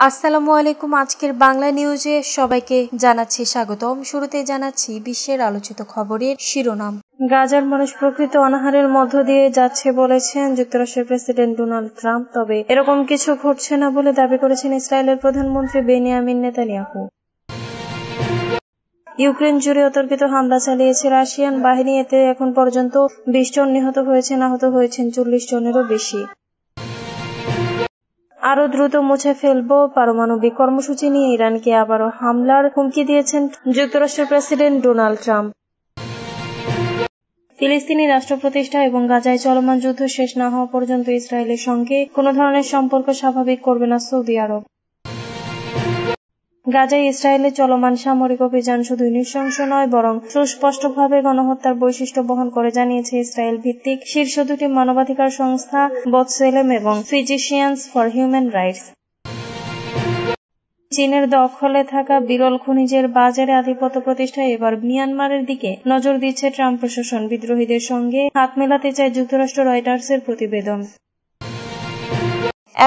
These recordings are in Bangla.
আসসালামু আলাইকুম। আজকের বাংলা নিউজে সবাইকে জানাচ্ছি স্বাগতম। শুরুতে জানাচ্ছি বিশ্বের আলোচিত খবরের শিরোনাম। গাজার মানুষ প্রকৃত অনাহারের মধ্য দিয়ে যাচ্ছে বলেছেন যুক্তরাষ্ট্রের প্রেসিডেন্ট ডোনাল্ড ট্রাম্প, তবে এরকম কিছু ঘটছে না বলে দাবি করেছেন ইসরায়েলের প্রধানমন্ত্রী বেনিয়ামিন নেতানিয়াহু। ইউক্রেন জুড়ে অতর্কিত হামলা চালিয়েছে রাশিয়ান বাহিনী, এতে এখন পর্যন্ত 20 জন নিহত হয়েছেন, আহত হয়েছেন 40 জনেরও বেশি। আরো দ্রুত মুছে ফেলবো পারমাণবিক কর্মসূচি নিয়ে ইরানকে আবারও হামলার হুমকি দিয়েছেন যুক্তরাষ্ট্রের প্রেসিডেন্ট ডোনাল্ড ট্রাম্প। ফিলিস্তিনি রাষ্ট্র প্রতিষ্ঠা এবং গাজায় চলমান যুদ্ধ শেষ না হওয়া পর্যন্ত ইসরায়েলের সঙ্গে কোনো ধরনের সম্পর্ক স্বাভাবিক করবে না সৌদি আরব। গাজায় ইসরায়েলের চলমান সামরিক অভিযান শুধু নৃশংস নয়, বরং সুস্পষ্টভাবে গণহত্যার বৈশিষ্ট্য বহন করে, জানিয়েছে ইসরায়েল ভিত্তিক শীর্ষ দুটি মানবাধিকার সংস্থা বৎসেলেম এবং ফিজিশিয়ানস ফর হিউম্যান রাইটস। চীনের দখলে থাকা বিরল খনিজের বাজারে আধিপত্য প্রতিষ্ঠায় এবার মিয়ানমারের দিকে নজর দিচ্ছে ট্রাম্প প্রশাসন। বিদ্রোহীদের সঙ্গে হাত মেলাতে চায় যুক্তরাষ্ট্র, রয়টার্সের প্রতিবেদন।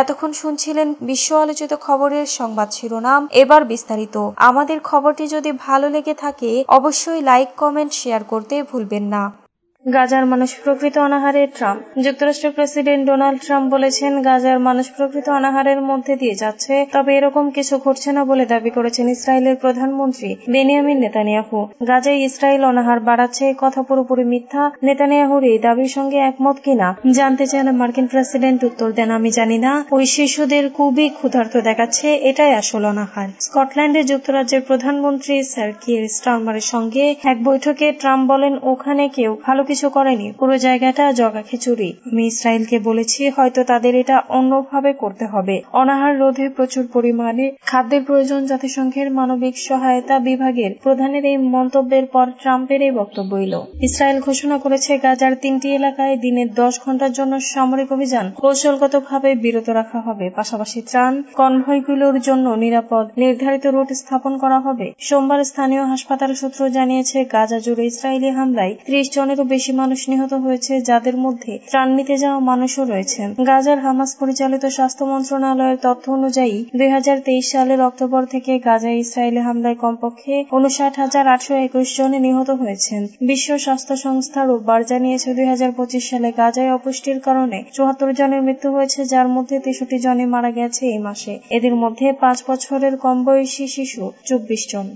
এতক্ষণ শুনছিলেন বিশ্ব আলোচিত খবরের সংবাদ শিরোনাম, এবার বিস্তারিত। আমাদের খবরটি যদি ভালো লেগে থাকে অবশ্যই লাইক, কমেন্ট, শেয়ার করতে ভুলবেন না। গাজার মানুষ প্রকৃত অনাহারে ট্রাম্প। যুক্তরাষ্ট্রের প্রেসিডেন্ট ডোনাল্ড ট্রাম্প বলেছেন গাজার মানুষ প্রকৃত অনাহারের মধ্যে দিয়ে যাচ্ছে, তবে এরকম কিছু ঘটছে না বলে দাবি করেছেন ইসরায়েলের প্রধানমন্ত্রী বেনিয়ামিন নেতানিয়াহু। গাজায় ইসরায়েল অনাহার বাড়াচ্ছে, কথা পুরোপুরি মিথ্যা। নেতানিয়াহুর এই দাবির সঙ্গে একমত কিনা জানতে চাইলে মার্কিন প্রেসিডেন্ট উত্তর দেন, আমি জানি না, ওই শিশুদের খুবই ক্ষুধার্ত দেখাচ্ছে, এটাই আসল অনাহার। স্কটল্যান্ডে যুক্তরাজ্যের প্রধানমন্ত্রী স্যার কিয়ার স্টারমারের সঙ্গে এক বৈঠকে ট্রাম্প বলেন, ওখানে কেউ ভালো কিছু করেনি, পুরো জায়গাটা জগা খিচুড়ি। আমি ইসরায়েলকে বলেছি হয়তো তাদের এটা অন্যভাবে করতে হবে। অনাহার রোধে প্রচুর পরিমাণে খাদ্যের প্রয়োজন। জাতিসংঘের মানবিক সহায়তা বিভাগের প্রধানের এই মন্তব্যের পর ট্রাম্পের এই বক্তব্য এলো। ইসরায়েল ঘোষণা করেছে গাজার 3টি এলাকায় দিনে 10 ঘন্টার জন্য সামরিক অভিযান কৌশলগতভাবে বিরত রাখা হবে। পাশাপাশি ত্রাণ কনভয়গুলোর জন্য নিরাপদ নির্ধারিত রুট স্থাপন করা হবে। সোমবার স্থানীয় হাসপাতাল সূত্র জানিয়েছে গাজা জুড়ে ইসরায়েলি হামলায় 30 জনেরও বেশি মানুষ নিহত হয়েছে, যাদের মধ্যে ত্রাণ নিতে যাওয়া মানুষও রয়েছেন। গাজার হামাস পরিচালিত স্বাস্থ্য মন্ত্রণালয়ের তথ্য অনুযায়ী 2023 সালের অক্টোবর থেকে গাজায় ইসরায়েলি হামলায় কমপক্ষে 59,821 জন নিহত হয়েছেন। বিশ্ব স্বাস্থ্য সংস্থা রোববার জানিয়েছে 2025 সালে গাজায় অপুষ্টির কারণে 74 জনের মৃত্যু হয়েছে, যার মধ্যে 63 জনে মারা গেছে এই মাসে। এদের মধ্যে 5 বছরের কম বয়সী শিশু 24 জন।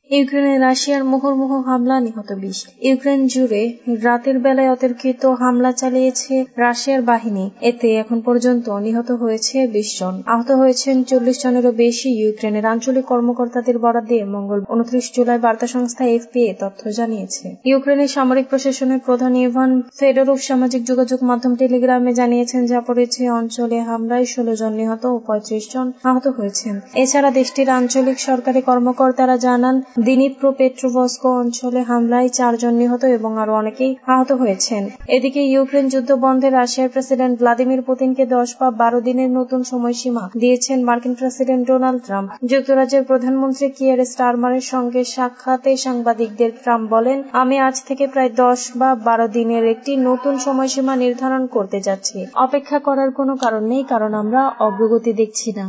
ইউক্রেনে রাশিয়ার মুহুর্মুহু হামলা, নিহত 20। ইউক্রেন জুড়ে রাতের বেলায় অতর্কিত হামলা চালিয়েছে রাশিয়ার বাহিনী, এতে এখন পর্যন্ত নিহত হয়েছে 20 জন, আহত হয়েছেন 40 জনেরও বেশি। ইউক্রেনের আঞ্চলিক কর্মকর্তাদের বরাত দিয়ে মঙ্গল 29 জুলাই বার্তা সংস্থা এফপি এ তথ্য জানিয়েছে। ইউক্রেনের সামরিক প্রশাসনের প্রধান ইভান ফেডোরভ সামাজিক যোগাযোগ মাধ্যম টেলিগ্রামে জানিয়েছেন, জাপোরিঝিয়া অঞ্চলে হামলায় 16 জন নিহত ও 35 জন আহত হয়েছেন। এছাড়া দেশটির আঞ্চলিক সরকারি কর্মকর্তারা জানান, দিনিপ্রোপেট্রোভস্ক অঞ্চলে হামলায় 4 জন নিহত এবং আরো অনেকেই আহত হয়েছেন। এদিকে ইউক্রেন যুদ্ধ বন্ধে রাশিয়ার প্রেসিডেন্ট ভ্লাদিমির পুতিনকে 10 বা 12 দিনের নতুন সময়সীমা দিয়েছেন মার্কিন প্রেসিডেন্ট ডোনাল্ড ট্রাম্প। যুক্তরাজ্যের প্রধানমন্ত্রী কিয়ার স্টারমারের সঙ্গে সাক্ষাতে সাংবাদিকদের ট্রাম্প বলেন, আমি আজ থেকে প্রায় 10 বা 12 দিনের একটি নতুন সময়সীমা নির্ধারণ করতে যাচ্ছি। অপেক্ষা করার কোনো কারণ নেই, কারণ আমরা অগ্রগতি দেখছি না।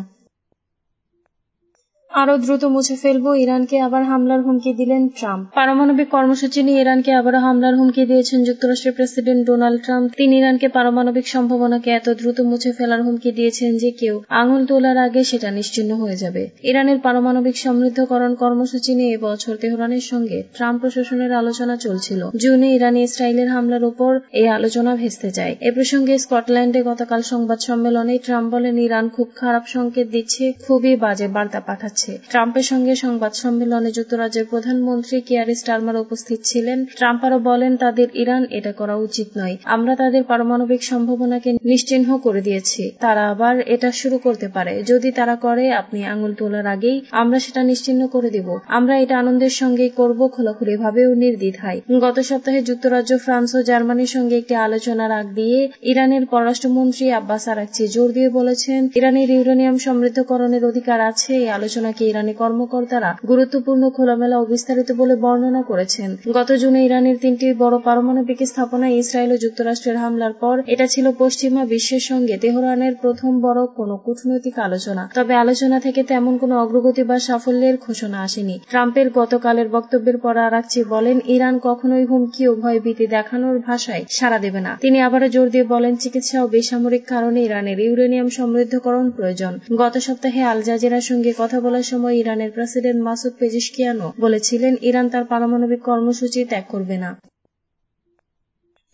আরো দ্রুত মুছে ফেলবো ইরানকে আবার হামলার হুমকি দিলেন ট্রাম্প। পারমাণবিক কর্মসূচি নিয়ে ইরানকে আবারও হামলার হুমকি দিয়েছেন যুক্তরাষ্ট্রের প্রেসিডেন্ট ডোনাল্ড ট্রাম্প। তিনি ইরানকে পারমাণবিক সম্ভাবনাকে এত দ্রুত মুছে ফেলার হুমকি দিয়েছেন যে কেউ আঙুল তোলার আগে সেটা নিশ্চিহ্ন হয়ে যাবে। ইরানের পারমাণবিক সমৃদ্ধকরণ কর্মসূচি নিয়ে এবছর তেহরানের সঙ্গে ট্রাম্প প্রশাসনের আলোচনা চলছিল। জুনে ইরানে ইসরায়েলের হামলার উপর এই আলোচনা ভেস্তে যায়। এ প্রসঙ্গে স্কটল্যান্ডে গতকাল সংবাদ সম্মেলনে ট্রাম্প বলেন, ইরান খুব খারাপ সংকেত দিচ্ছে, খুবই বাজে বার্তা পাঠাচ্ছে। ট্রাম্পের সঙ্গে সংবাদ সম্মেলনে যুক্তরাজ্যের প্রধানমন্ত্রী কিয়ার স্টারমার উপস্থিত ছিলেন। ট্রাম্প আরো বলেন, তাদের ইরান এটা করা উচিত নয়। আমরা তাদের পারমাণবিক সম্ভাবনাকে নিশ্চিহ্ন করে দিয়েছি, তারা আবার এটা শুরু করতে পারে। যদি তারা করে, আপনি আঙুল তোলার আগেই আমরা সেটা নিশ্চিহ্ন করে দিব। আমরা এটা আনন্দের সঙ্গেই করব, খোলাখুলিভাবে ও নির্দ্বিধায়। গত সপ্তাহে যুক্তরাজ্য, ফ্রান্স ও জার্মানির সঙ্গে একটি আলোচনার আগ দিয়ে ইরানের পররাষ্ট্রমন্ত্রী আব্বাস আরাকচি জোর দিয়ে বলেছেন, ইরানের ইউরেনিয়াম সমৃদ্ধকরণের অধিকার আছে। এই আলোচনা যাকে ইরানি কর্মকর্তারা গুরুত্বপূর্ণ, খোলামেলা ও বিস্তারিত বলে বর্ণনা করেছেন। গত জুনে ইরানের 3টি বড় পারমাণবিক স্থাপনায় ইসরায়েল ও যুক্তরাষ্ট্রের হামলার পর এটা ছিল পশ্চিমা বিশ্বের সঙ্গে তেহরানের প্রথম বড় কোনো কূটনৈতিক আলোচনা। তবে আলোচনা থেকে তেমন কোনো অগ্রগতি বা সাফল্যের ঘোষণা আসেনি। ট্রাম্পের গতকালের বক্তব্যের পর আরাকচি বলেন, ইরান কখনোই হুমকি ও ভয়ভীতি দেখানোর ভাষায় সাড়া দেবে না। তিনি আবারও জোর দিয়ে বলেন, চিকিৎসা ও বেসামরিক কারণে ইরানের ইউরেনিয়াম সমৃদ্ধকরণ প্রয়োজন। গত সপ্তাহে আল জাজিরার সঙ্গে কথা বলার সময় ইরানের প্রেসিডেন্ট মাসুদ পেজিশকিয়ানও বলেছিলেন, ইরান তার পারমাণবিক কর্মসূচি ত্যাগ করবে না।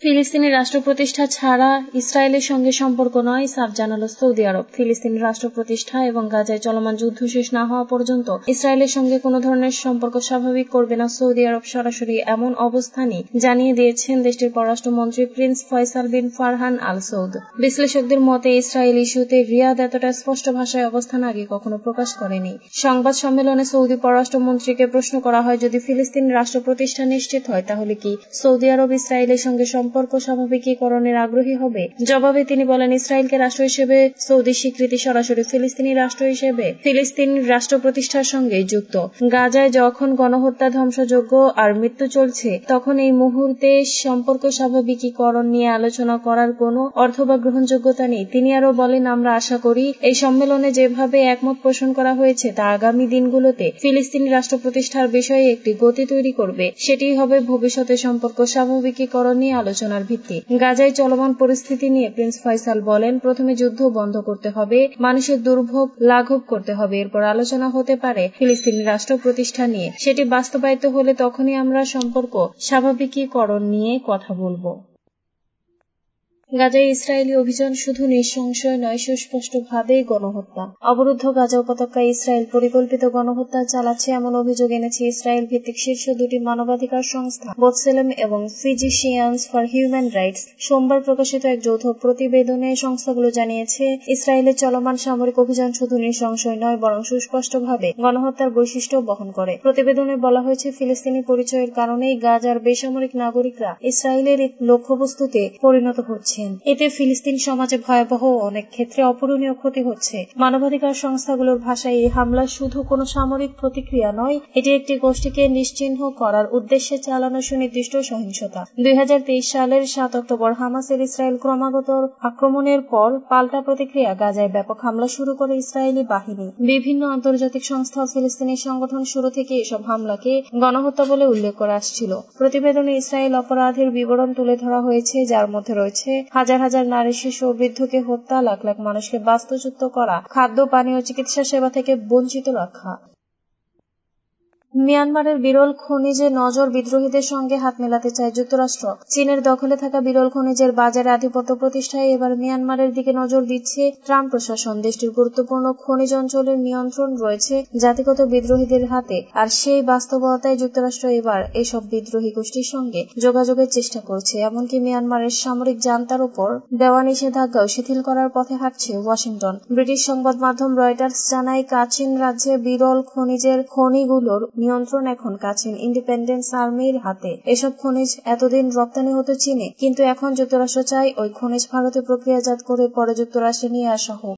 ফিলিস্তিনি রাষ্ট্র প্রতিষ্ঠা ছাড়া ইসরায়েলের সঙ্গে সম্পর্ক নয়, সাফ জানালো সৌদি আরব। ফিলিস্তিনি রাষ্ট্র প্রতিষ্ঠা এবং গাজায় চলমান যুদ্ধ শেষ না হওয়া পর্যন্ত ইসরায়েলের সঙ্গে কোনো ধরনের সম্পর্ক স্বাভাবিক করবে না সৌদি আরব সরাসরি এমন অবস্থানই জানিয়ে দিয়েছেন দেশটির পররাষ্ট্রমন্ত্রী প্রিন্স ফয়সাল বিন ফারহান আল সৌদ। বিশ্লেষকদের মতে ইসরায়েল ইস্যুতে রিয়াদ এতটা স্পষ্ট ভাষায় অবস্থান আগে কখনো প্রকাশ করেনি। সংবাদ সম্মেলনে সৌদি পররাষ্ট্রমন্ত্রীকে প্রশ্ন করা হয়, যদি ফিলিস্তিনি রাষ্ট্র প্রতিষ্ঠা নিশ্চিত হয় তাহলে কি সৌদি আরব ইসরায়েলের সঙ্গে সম্পর্ক স্বাভাবিকীকরণের আগ্রহী হবে? জবাবে তিনি বলেন, ইসরায়েলকে রাষ্ট্র হিসেবে সৌদি স্বীকৃতি সরাসরি ফিলিস্তিনি রাষ্ট্র হিসেবে ফিলিস্তিনি রাষ্ট্র প্রতিষ্ঠার সঙ্গে যুক্ত। গাজায় যখন গণহত্যা, ধ্বংসযজ্ঞ আর মৃত্যু চলছে, তখন এই মুহূর্তে সম্পর্ক স্বাভাবিকীকরণ নিয়ে আলোচনা করার কোনো অর্থ বা গ্রহণযোগ্যতা নেই। তিনি আরো বলেন, আমরা আশা করি এই সম্মেলনে যেভাবে একমত পোষণ করা হয়েছে তা আগামী দিনগুলোতে ফিলিস্তিনি রাষ্ট্র প্রতিষ্ঠার বিষয়ে একটি গতি তৈরি করবে। সেটিই হবে ভবিষ্যতে সম্পর্ক স্বাভাবিকীকরণ নিয়ে আলোচনার ভিত্তি। গাজায় চলমান পরিস্থিতি নিয়ে প্রিন্স ফয়সাল বলেন, প্রথমে যুদ্ধ বন্ধ করতে হবে, মানুষের দুর্ভোগ লাঘব করতে হবে, এরপর আলোচনা হতে পারে ফিলিস্তিনি রাষ্ট্র প্রতিষ্ঠা নিয়ে। সেটি বাস্তবায়িত হলে তখনই আমরা সম্পর্ক স্বাভাবিকীকরণ নিয়ে কথা বলবো। গাজায় ইসরায়েলি অভিযান শুধু নৃশংসই নয়, সুস্পষ্টভাবেই গণহত্যা। অবরুদ্ধ গাজা উপত্যকায় ইসরায়েল পরিকল্পিত গণহত্যা চালাচ্ছে এমন অভিযোগ এনেছে ইসরায়েল ভিত্তিক শীর্ষ দুটি মানবাধিকার সংস্থা বৎসেলেম এবং ফিজিশিয়ানস ফর হিউম্যান রাইটস। সোমবার প্রকাশিত এক যৌথ প্রতিবেদনে সংস্থাগুলো জানিয়েছে, ইসরায়েলের চলমান সামরিক অভিযান শুধু নৃশংসই নয়, বরং সুস্পষ্টভাবে গণহত্যার বৈশিষ্ট্য বহন করে। প্রতিবেদনে বলা হয়েছে, ফিলিস্তিনি পরিচয়ের কারণেই গাজার বেসামরিক নাগরিকরা ইসরায়েলের লক্ষ্যবস্তুতে পরিণত হচ্ছে। এতে ফিলিস্তিন সমাজে ভয়াবহ অনেক ক্ষেত্রে অপূরণীয় ক্ষতি হচ্ছে। মানবাধিকার সংস্থাগুলোর ভাষায় এই হামলা শুধু কোনো সামরিক প্রতিক্রিয়া নয়, এটি একটি গোষ্ঠীকে নিশ্চিহ্ন করার উদ্দেশ্যে চালানো সুনির্দিষ্ট সহিংসতা। 2023 সালের 7 অক্টোবর হামাসের ইসরায়েল ক্রমাগত আক্রমণের পর পাল্টা প্রতিক্রিয়া গাজায় ব্যাপক হামলা শুরু করে ইসরায়েলি বাহিনী। বিভিন্ন আন্তর্জাতিক সংস্থা ও ফিলিস্তিনি সংগঠন শুরু থেকে এসব হামলাকে গণহত্যা বলে উল্লেখ করে আসছিল। প্রতিবেদনে ইসরায়েল অপরাধের বিবরণ তুলে ধরা হয়েছে, যার মধ্যে রয়েছে হাজার হাজার নারী, শিশু ও বৃদ্ধকে হত্যা, লাখ লাখ মানুষকে বাস্তুচ্যুত করা, খাদ্য, পানি ও চিকিৎসা সেবা থেকে বঞ্চিত রাখা। মিয়ানমারের বিরল খনিজে নজর, বিদ্রোহীদের সঙ্গে হাত মেলাতে চায় যুক্তরাষ্ট্র। চীনের দখলে থাকা বিরল খনিজের বাজারে আধিপত্য প্রতিষ্ঠায় এবার মিয়ানমারের দিকে নজর দিচ্ছে ট্রাম্প প্রশাসন। দেশটির গুরুত্বপূর্ণ খনিজ অঞ্চলের নিয়ন্ত্রণ রয়েছে জাতিগত বিদ্রোহীদের হাতে, আর সেই বাস্তবতায় যুক্তরাষ্ট্র এবার এসব বিদ্রোহী গোষ্ঠীর সঙ্গে যোগাযোগের চেষ্টা করছে। এমনকি মিয়ানমারের সামরিক জান্তার উপর দেওয়া নিষেধাজ্ঞাও শিথিল করার পথে হাঁটছে ওয়াশিংটন। ব্রিটিশ সংবাদ মাধ্যম রয়টার্স জানায়, কাচিন রাজ্যে বিরল খনিজের খনিগুলোর নিয়ন্ত্রণ এখন কাচিন ইন্ডিপেন্ডেন্স আর্মির হাতে। এসব খনিজ এতদিন রপ্তানি হতো চীনে, কিন্তু এখন যুক্তরাষ্ট্র চায় ওই খনিজ ভারতে প্রক্রিয়াজাত করে পরে যুক্তরাষ্ট্রে নিয়ে আসা হোক।